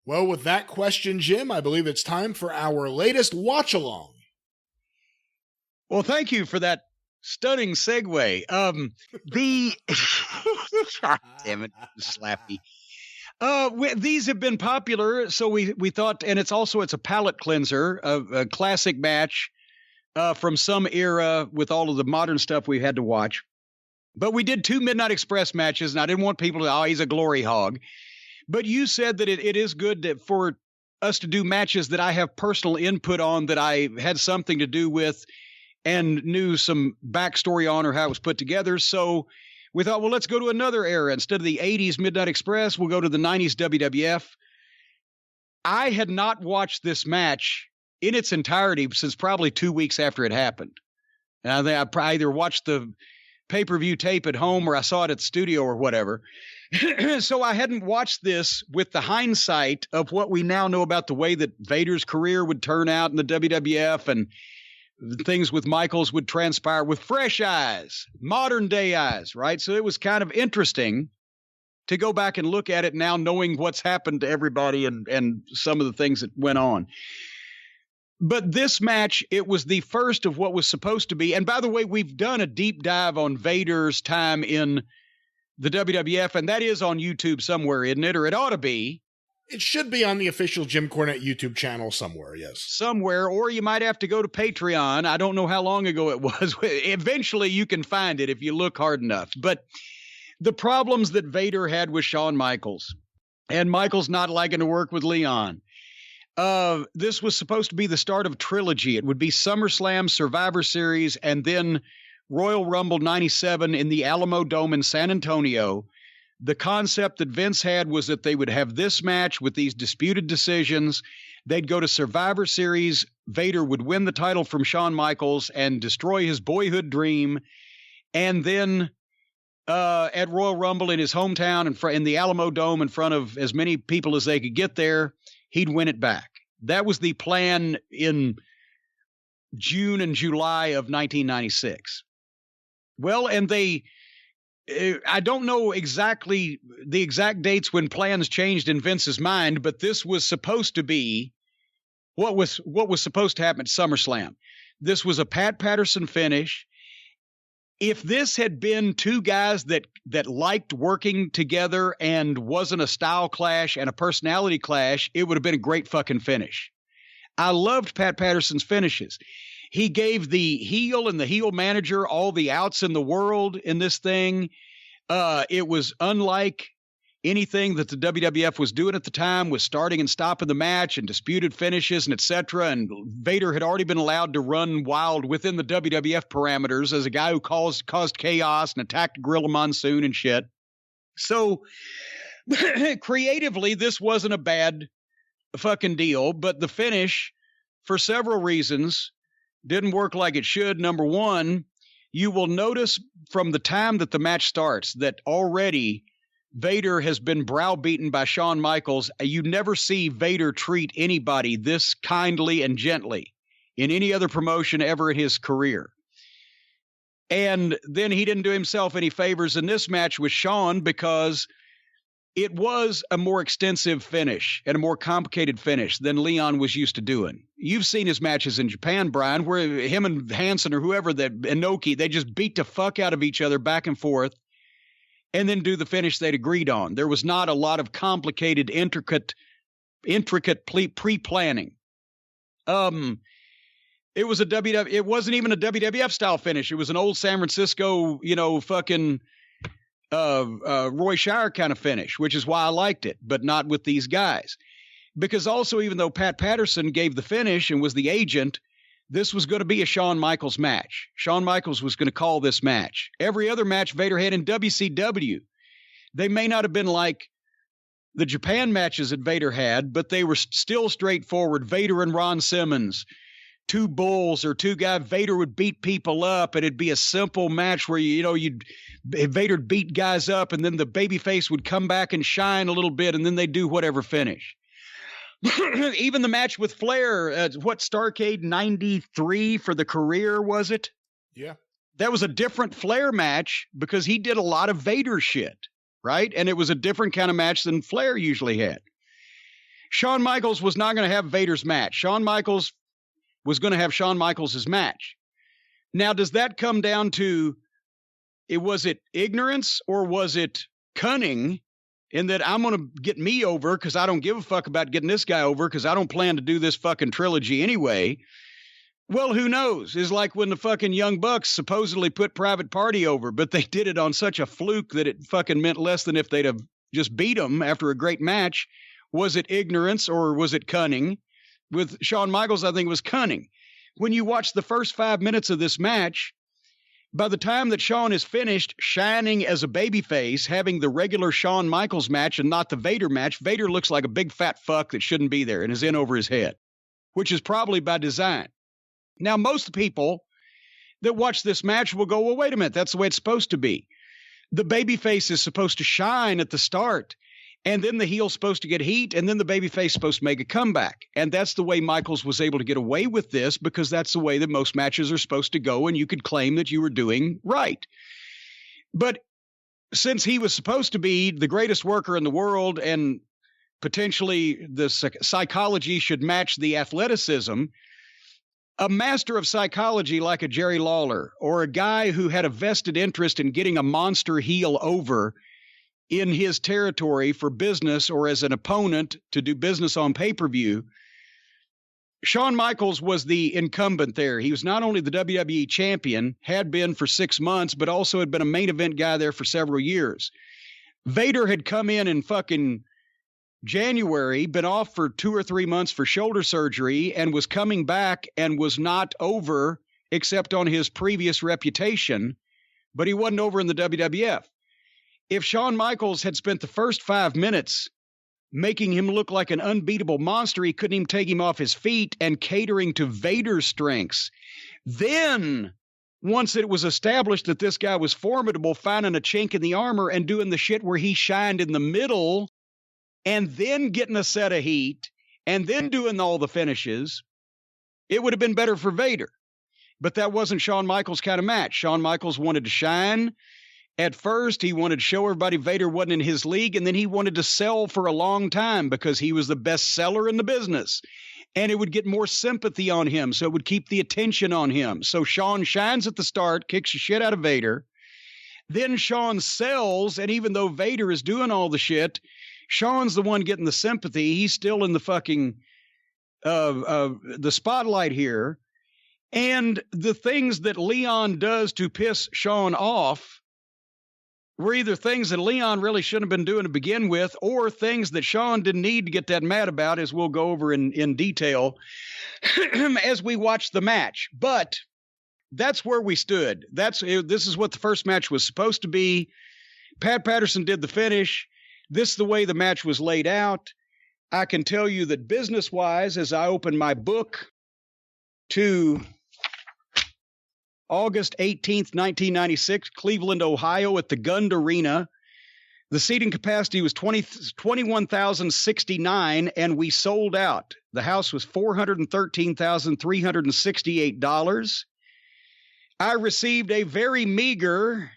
Well, with that question, Jim, I believe it's time for our latest watch-along. Well, thank you for that stunning segue. Damn it, Slappy. These have been popular, so we thought, and it's a palate cleanser, a classic match from some era with all of the modern stuff we had to watch. But we did 2 Midnight Express matches, and I didn't want people to, he's a glory hog. But you said that it is good for us to do matches that I have personal input on, that I had something to do with and knew some backstory on or how it was put together. So we thought, well, let's go to another era. Instead of the 80s Midnight Express, we'll go to the 90s WWF. I had not watched this match in its entirety since probably 2 weeks after it happened. And I either watched the pay-per-view tape at home or I saw it at the studio or whatever. So I hadn't watched this with the hindsight of what we now know about the way that Vader's career would turn out in the WWF and things with Michaels would transpire with fresh eyes, modern day eyes, right? So it was kind of interesting to go back and look at it now, knowing what's happened to everybody and some of the things that went on. But this match, it was the first of what was supposed to be. And by the way, we've done a deep dive on Vader's time in the WWF, and that is on YouTube somewhere, isn't it? Or it ought to be. It should be on the official Jim Cornette YouTube channel somewhere, yes. Somewhere, or you might have to go to Patreon. I don't know how long ago it was. Eventually, you can find it if you look hard enough. But the problems that Vader had with Shawn Michaels, and Michaels not liking to work with Leon. This was supposed to be the start of a trilogy. It would be SummerSlam, Survivor Series, and then Royal Rumble 97 in the Alamo Dome in San Antonio. The concept that Vince had was that they would have this match with these disputed decisions. They'd go to Survivor Series. Vader would win the title from Shawn Michaels and destroy his boyhood dream. And then at Royal Rumble in his hometown in the Alamo Dome in front of as many people as they could get there, he'd win it back. That was the plan in June and July of 1996. Well, and I don't know exactly the exact dates when plans changed in Vince's mind, but this was supposed to be what was supposed to happen at SummerSlam. This was a Pat Patterson finish. If this had been 2 guys that liked working together and wasn't a style clash and a personality clash, it would have been a great fucking finish. I loved Pat Patterson's finishes. He gave the heel and the heel manager all the outs in the world in this thing. It was unlike anything that the WWF was doing at the time, with starting and stopping the match and disputed finishes and etc. And Vader had already been allowed to run wild within the WWF parameters as a guy who caused chaos and attacked Gorilla Monsoon and shit. So creatively, this wasn't a bad fucking deal, but the finish, for several reasons, didn't work like it should. Number one, you will notice from the time that the match starts that already Vader has been browbeaten by Shawn Michaels. You never see Vader treat anybody this kindly and gently in any other promotion ever in his career. And then he didn't do himself any favors in this match with Shawn, because it was a more extensive finish and a more complicated finish than Leon was used to doing. You've seen his matches in Japan, Brian, where him and Hansen or whoever, Inoki, they just beat the fuck out of each other back and forth and then do the finish they'd agreed on. There was not a lot of complicated, intricate pre-planning. It was it wasn't even a WWF style finish. It was an old San Francisco, fucking Roy Shire kind of finish, which is why I liked it, but not with these guys. Because also, even though Pat Patterson gave the finish and was the agent, this was going to be a Shawn Michaels match. Shawn Michaels was going to call this match. Every other match Vader had in WCW, they may not have been like the Japan matches that Vader had, but they were still straightforward. Vader and Ron Simmons, 2 bulls or 2 guys. Vader would beat people up, and it'd be a simple match where Vader'd beat guys up, and then the babyface would come back and shine a little bit, and then they'd do whatever finish. Even the match with Flair, Starrcade 93 for the career, was it? Yeah. That was a different Flair match because he did a lot of Vader shit, right? And it was a different kind of match than Flair usually had. Shawn Michaels was not going to have Vader's match. Shawn Michaels was going to have Shawn Michaels' match. Now, does that come down to, was it ignorance or was it cunning in that I'm going to get me over because I don't give a fuck about getting this guy over because I don't plan to do this fucking trilogy anyway? Well, who knows? It's like when the fucking Young Bucks supposedly put Private Party over, but they did it on such a fluke that it fucking meant less than if they'd have just beat them after a great match. Was it ignorance or was it cunning? With Shawn Michaels, I think it was cunning. When you watch the first 5 minutes of this match, by the time that Shawn is finished shining as a babyface, having the regular Shawn Michaels match and not the Vader match, Vader looks like a big fat fuck that shouldn't be there and is in over his head, which is probably by design. Now, most people that watch this match will go, well, wait a minute, that's the way it's supposed to be. The babyface is supposed to shine at the start, and then the heel's supposed to get heat, and then the babyface is supposed to make a comeback. And that's the way Michaels was able to get away with this, because that's the way that most matches are supposed to go, and you could claim that you were doing right. But since he was supposed to be the greatest worker in the world, and potentially the psychology should match the athleticism, a master of psychology like a Jerry Lawler, or a guy who had a vested interest in getting a monster heel over in his territory for business or as an opponent to do business on pay-per-view, Shawn Michaels was the incumbent there. He was not only the WWE champion, had been for 6 months, but also had been a main event guy there for several years. Vader had come in fucking January, been off for 2 or 3 months for shoulder surgery, and was coming back and was not over except on his previous reputation, but he wasn't over in the WWF. If Shawn Michaels had spent the first 5 minutes making him look like an unbeatable monster, he couldn't even take him off his feet and catering to Vader's strengths. Then, once it was established that this guy was formidable, finding a chink in the armor and doing the shit where he shined in the middle, and then getting a set of heat, and then doing all the finishes, it would have been better for Vader. But that wasn't Shawn Michaels' kind of match. Shawn Michaels wanted to shine. At first, he wanted to show everybody Vader wasn't in his league, and then he wanted to sell for a long time because he was the best seller in the business. And it would get more sympathy on him, so it would keep the attention on him. So Shawn shines at the start, kicks the shit out of Vader. Then Shawn sells, and even though Vader is doing all the shit, Shawn's the one getting the sympathy. He's still in the fucking the spotlight here. And the things that Leon does to piss Shawn off were either things that Leon really shouldn't have been doing to begin with, or things that Shawn didn't need to get that mad about, as we'll go over in detail as we watch the match. But that's where we stood. This is what the first match was supposed to be. Pat Patterson did the finish. This is the way the match was laid out. I can tell you that business-wise, as I open my book to August 18th, 1996, Cleveland, Ohio, at the Gund Arena, the seating capacity was 21,069, and we sold out. The house was $413,368. I received a very meager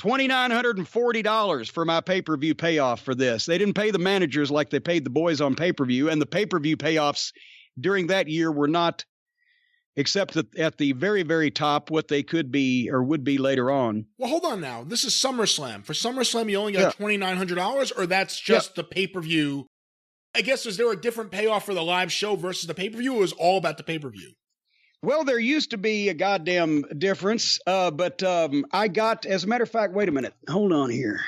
$2,940 for my pay-per-view payoff for this. They didn't pay the managers like they paid the boys on pay-per-view, and the pay-per-view payoffs during that year were not, except at the very, very top, what they could be or would be later on. Well, hold on now. This is SummerSlam. For SummerSlam, you only got $2,900, or that's just the pay-per-view? I guess, is there a different payoff for the live show versus the pay-per-view, or is it all about the pay-per-view? Well, there used to be a goddamn difference, but I got, as a matter of fact, wait a minute. Hold on here.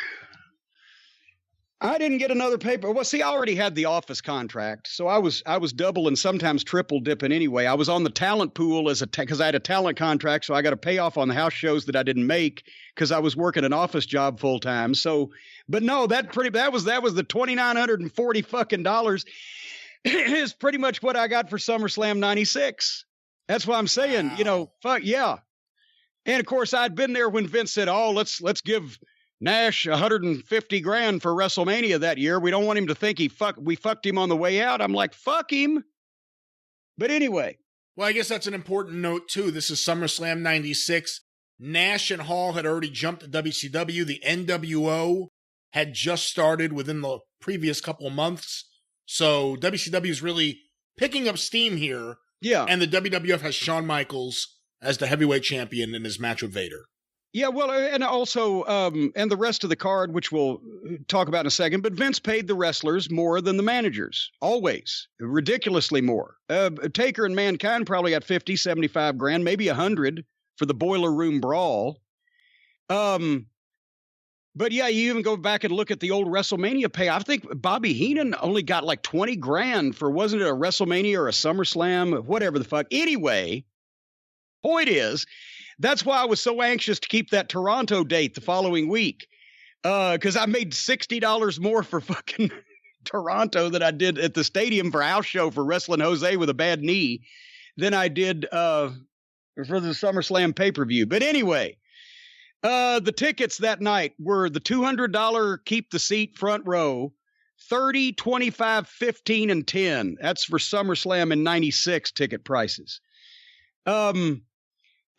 I didn't get another paper. Well, see, I already had the Office contract, so I was double and sometimes triple dipping anyway. I was on the talent pool because I had a talent contract, so I got a payoff on the house shows that I didn't make because I was working an office job full time. So, but no, that was the $2,940 fucking dollars is pretty much what I got for SummerSlam '96. That's what I'm saying. Wow. Fuck yeah. And of course, I'd been there when Vince said, "Oh, let's give Nash $150,000 for WrestleMania that year. We don't want him to think we fucked him on the way out." I'm like, fuck him. But anyway. Well, I guess that's an important note too. This is SummerSlam '96. Nash and Hall had already jumped to WCW. The NWO had just started within the previous couple of months. So WCW is really picking up steam here. Yeah. And the WWF has Shawn Michaels as the heavyweight champion in his match with Vader. Yeah, well, and also, and the rest of the card, which we'll talk about in a second, but Vince paid the wrestlers more than the managers, always, ridiculously more. Taker and Mankind probably got 50, 75 grand, maybe 100 for the Boiler Room Brawl. But yeah, you even go back and look at the old WrestleMania pay. I think Bobby Heenan only got like 20 grand for, wasn't it a WrestleMania or a SummerSlam, whatever the fuck. Anyway, point is, that's why I was so anxious to keep that Toronto date the following week. Because I made $60 more for fucking Toronto than I did at the stadium for a house show for Wrestling Jose with a bad knee than I did for the SummerSlam pay-per-view. But anyway, the tickets that night were the $200 keep the seat front row, 30, 25, 15, and 10. That's for SummerSlam in 96 ticket prices.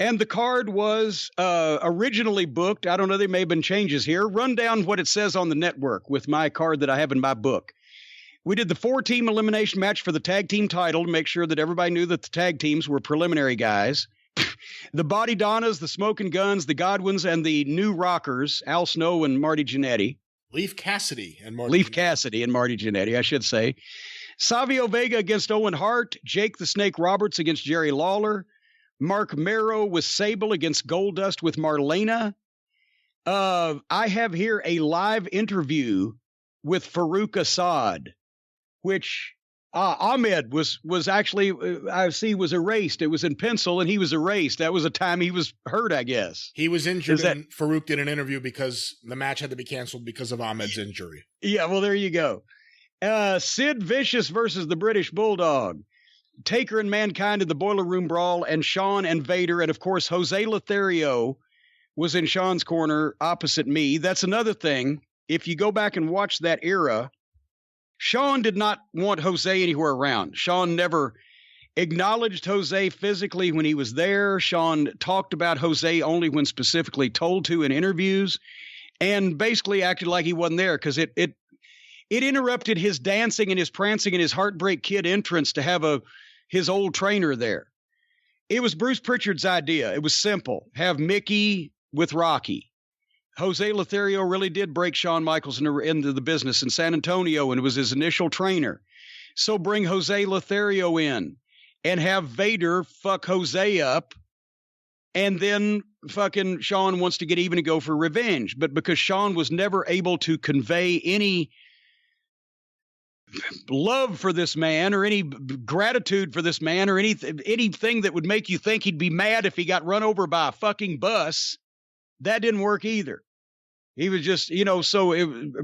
And the card was originally booked. I don't know, there may have been changes here. Run down what it says on the network with my card that I have in my book. We did the 4-team elimination match for the tag team title to make sure that everybody knew that the tag teams were preliminary guys. The Body Donnas, the Smoking Guns, the Godwins, and the New Rockers, Al Snow and Marty Jannetty. Leif Cassidy and Marty Jannetty, I should say. Savio Vega against Owen Hart. Jake the Snake Roberts against Jerry Lawler. Mark Merrow with Sable against Goldust with Marlena. I have here a live interview with Farouk Assad, which Ahmed was actually, I see, was erased. It was in pencil and he was erased. That was a time he was hurt, I guess. He was injured and Farouk did an interview because the match had to be canceled because of Ahmed's injury. Yeah, well, there you go. Sid Vicious versus the British Bulldog. Taker and Mankind in the Boiler Room Brawl, and Shawn and Vader. And, of course, Jose Lothario was in Shawn's corner opposite me. That's another thing. If you go back and watch that era, Shawn did not want Jose anywhere around. Shawn never acknowledged Jose physically when he was there. Shawn talked about Jose only when specifically told to in interviews, and basically acted like he wasn't there because it interrupted his dancing and his prancing and his Heartbreak Kid entrance to have his old trainer there. It was Bruce Pritchard's idea. It was simple. Have Mickey with Rocky. Jose Lothario really did break Shawn Michaels into the business in San Antonio, and it was his initial trainer. So bring Jose Lothario in and have Vader fuck Jose up, and then fucking Shawn wants to get even to go for revenge. But because Shawn was never able to convey any love for this man or any gratitude for this man or anything that would make you think he'd be mad if he got run over by a fucking bus, that didn't work either. He was just,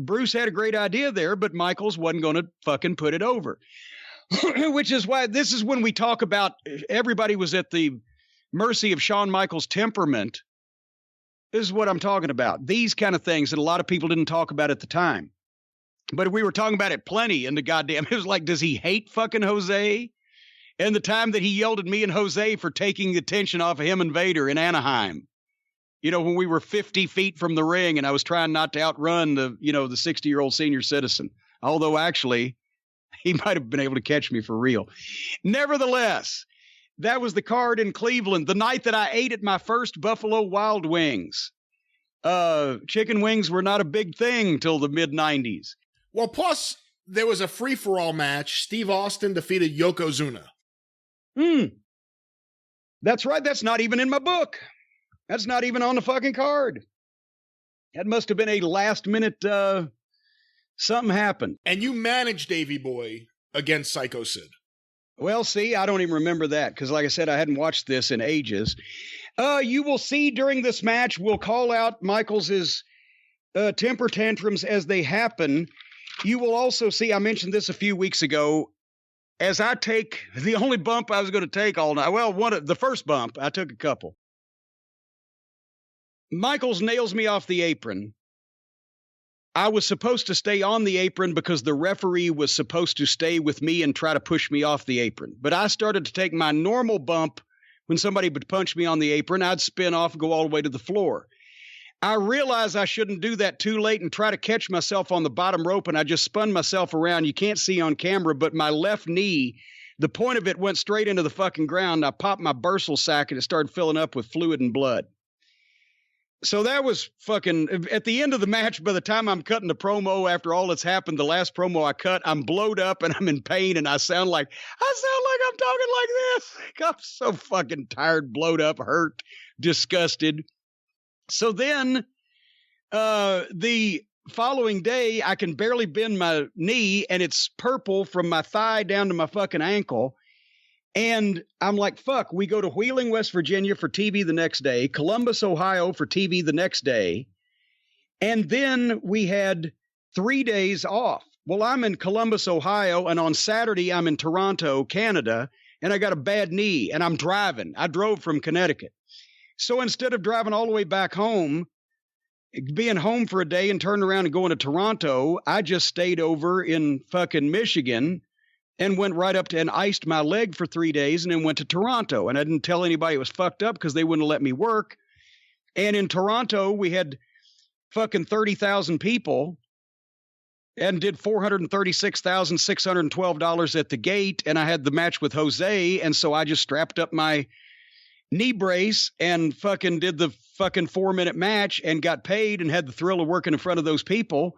Bruce had a great idea there, but Michaels wasn't going to fucking put it over. Which is why this is when we talk about everybody was at the mercy of Shawn Michaels' temperament. This is what I'm talking about. These kind of things that a lot of people didn't talk about at the time. But we were talking about it plenty in the goddamn, it was like, does he hate fucking Jose? And the time that he yelled at me and Jose for taking the attention off of him and Vader in Anaheim. When we were 50 feet from the ring and I was trying not to outrun the 60-year-old senior citizen. Although actually, he might have been able to catch me for real. Nevertheless, that was the card in Cleveland, the night that I ate at my first Buffalo Wild Wings. Chicken wings were not a big thing till the mid-90s. Well, plus, there was a free-for-all match. Steve Austin defeated Yokozuna. That's right. That's not even in my book. That's not even on the fucking card. That must have been a last-minute something happened. And you managed Davey Boy against Psycho Sid. Well, see, I don't even remember that because, like I said, I hadn't watched this in ages. You will see during this match, we'll call out Michaels' temper tantrums as they happen. You will also see, I mentioned this a few weeks ago, as I take the only bump I was going to take all night. Well, the first bump, I took a couple. Michaels nails me off the apron. I was supposed to stay on the apron because the referee was supposed to stay with me and try to push me off the apron. But I started to take my normal bump. When somebody would punch me on the apron, I'd spin off and go all the way to the floor. I realized I shouldn't do that too late and try to catch myself on the bottom rope, and I just spun myself around. You can't see on camera, but my left knee, the point of it went straight into the fucking ground. I popped my bursal sac, and it started filling up with fluid and blood. So that was fucking, at the end of the match, by the time I'm cutting the promo after all that's happened, the last promo I cut, I'm blowed up and I'm in pain, and I sound like I'm talking like this. I'm so fucking tired, blowed up, hurt, disgusted. So then the following day, I can barely bend my knee, and it's purple from my thigh down to my fucking ankle. And I'm like, fuck, we go to Wheeling, West Virginia for TV the next day, Columbus, Ohio for TV the next day. And then we had 3 days off. Well, I'm in Columbus, Ohio, and on Saturday I'm in Toronto, Canada, and I got a bad knee, and I'm driving. I drove from Connecticut. So instead of driving all the way back home, being home for a day and turning around and going to Toronto, I just stayed over in fucking Michigan and went right up to and iced my leg for 3 days and then went to Toronto. And I didn't tell anybody it was fucked up because they wouldn't let me work. And in Toronto, we had fucking 30,000 people and did $436,612 at the gate. And I had the match with Jose. And so I just strapped up my knee brace and fucking did the fucking 4-minute match and got paid and had the thrill of working in front of those people.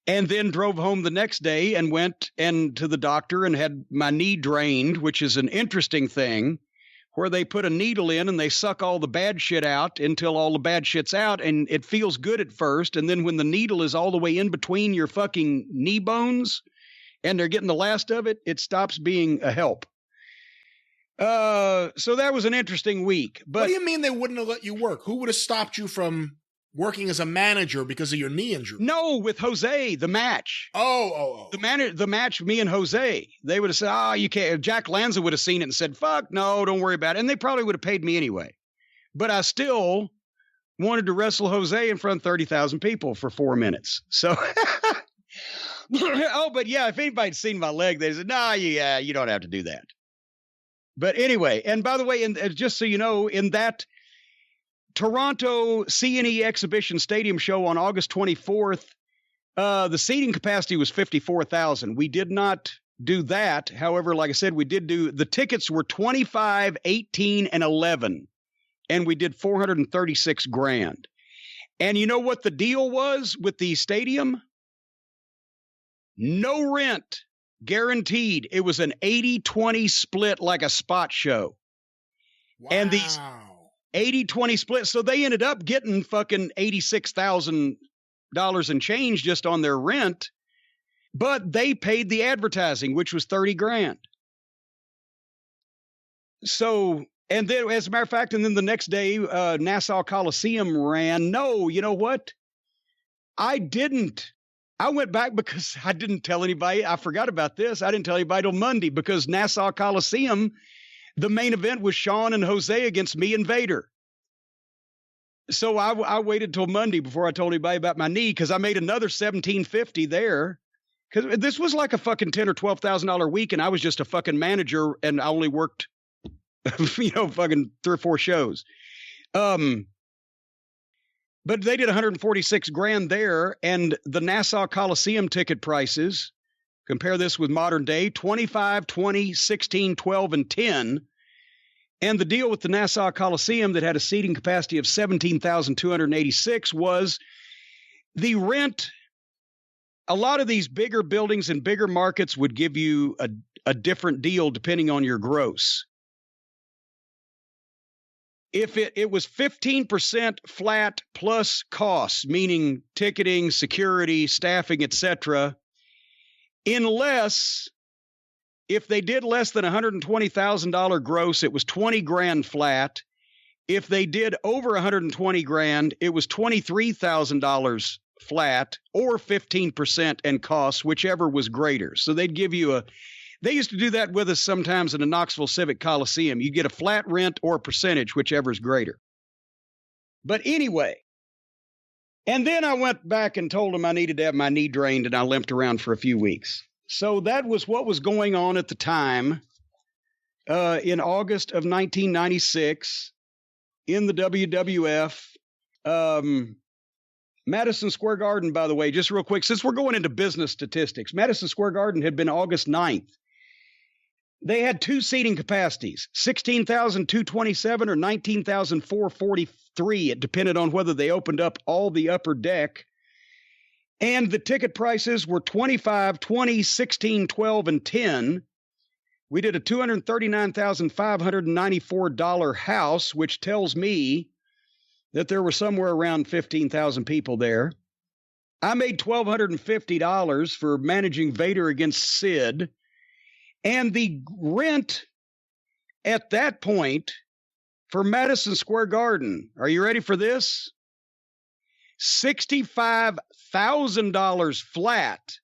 And then drove home the next day and went to the doctor and had my knee drained, which is an interesting thing, where they put a needle in and they suck all the bad shit out until all the bad shit's out. And it feels good at first. And then when the needle is all the way in between your fucking knee bones and they're getting the last of it, it stops being a help. So that was an interesting week. But what do you mean they wouldn't have let you work? Who would have stopped you from working as a manager because of your knee injury? No, with Jose, the match. Oh. The match, me and Jose, they would have said, you can't. Jack Lanza would have seen it and said, fuck, no, don't worry about it. And they probably would have paid me anyway. But I still wanted to wrestle Jose in front of 30,000 people for 4 minutes. So, but yeah, if anybody'd seen my leg, they said, you don't have to do that. But anyway, and by the way, and just so you know, in that Toronto CNE Exhibition Stadium show on August 24th, the seating capacity was 54,000. We did not do that. However, like I said, we did do, the tickets were 25, 18, and 11, and we did $436,000. And you know what the deal was with the stadium? No rent, guaranteed. It was an 80-20 split like a spot show. Wow. And these 80-20 split. So they ended up getting fucking $86,000 and change just on their rent, but they paid the advertising, which was $30,000. So, and then as a matter of fact, and then the next day, Nassau Coliseum ran. No, you know what? I went back because I didn't tell anybody. I forgot about this. I didn't tell anybody till Monday because Nassau Coliseum, the main event was Shawn and Jose against me and Vader. So I waited till Monday before I told anybody about my knee because I made another $1,750 there. Because this was like a fucking $10,000 or $12,000 week, and I was just a fucking manager, and I only worked, fucking 3 or 4 shows. But they did $146,000 there, and the Nassau Coliseum ticket prices, compare this with modern day, 25, 20, 16, 12, and 10. And the deal with the Nassau Coliseum that had a seating capacity of 17,286 was the rent. A lot of these bigger buildings and bigger markets would give you a different deal depending on your gross. If it was 15% flat plus costs, meaning ticketing, security, staffing, etc., unless if they did less than $120,000 gross, it was $20,000 flat. If they did over $120,000, it was $23,000 flat or 15% and costs, whichever was greater. So they'd give you they used to do that with us sometimes in the Knoxville Civic Coliseum. You get a flat rent or percentage, whichever is greater. But anyway, and then I went back and told them I needed to have my knee drained, and I limped around for a few weeks. So that was what was going on at the time in August of 1996 in the WWF. Madison Square Garden, by the way, just real quick, since we're going into business statistics, Madison Square Garden had been August 9th. They had two seating capacities, 16,227 or 19,443. It depended on whether they opened up all the upper deck. And the ticket prices were $25, $20, $16, $12, and $10. We did a $239,594 house, which tells me that there were somewhere around 15,000 people there. I made $1,250 for managing Vader against Sid. And the rent at that point for Madison Square Garden, are you ready for this? $65,000 flat,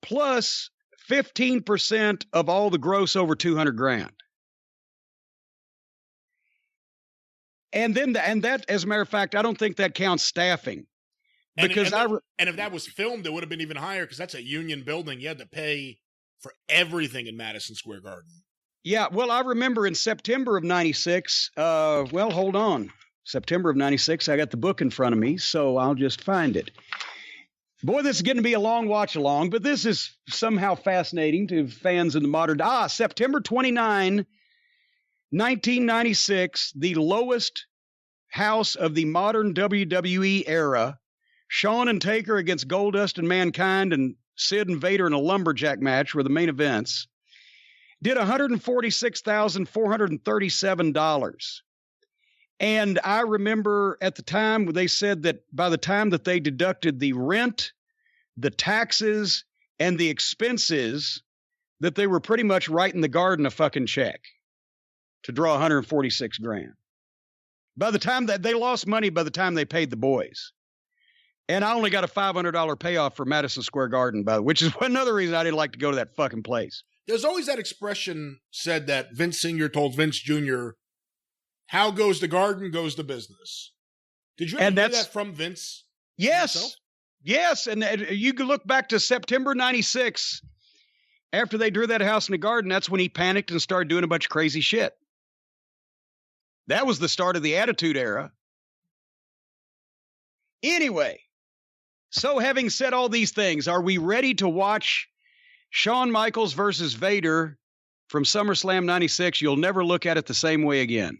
plus 15% of all the gross over $200,000. And that, as a matter of fact, I don't think that counts staffing. Because and if that was filmed, it would have been even higher because that's a union building. You had to pay for everything in Madison Square Garden. Yeah, well, I remember in September of 96, hold on. September of 96, I got the book in front of me, so I'll just find it. Boy, this is going to be a long watch-along, but this is somehow fascinating to fans in the modern... September 29, 1996, the lowest house of the modern WWE era. Shawn and Taker against Goldust and Mankind, and Sid and Vader in a lumberjack match were the main events. Did $146,437. And I remember at the time they said that by the time that they deducted the rent, the taxes, and the expenses, that they were pretty much writing the Garden a fucking check to draw $146,000. By the time that they lost money, by the time they paid the boys. And I only got a $500 payoff for Madison Square Garden, which is another reason I didn't like to go to that fucking place. There's always that expression said that Vince Sr. told Vince Jr., how goes the garden, goes the business. Did you ever hear that from Vince? Yes. Himself? Yes. And you can look back to September 96. After they drew that house in the garden, that's when he panicked and started doing a bunch of crazy shit. That was the start of the Attitude Era. Anyway, so having said all these things, are we ready to watch Shawn Michaels versus Vader from SummerSlam 96? You'll never look at it the same way again.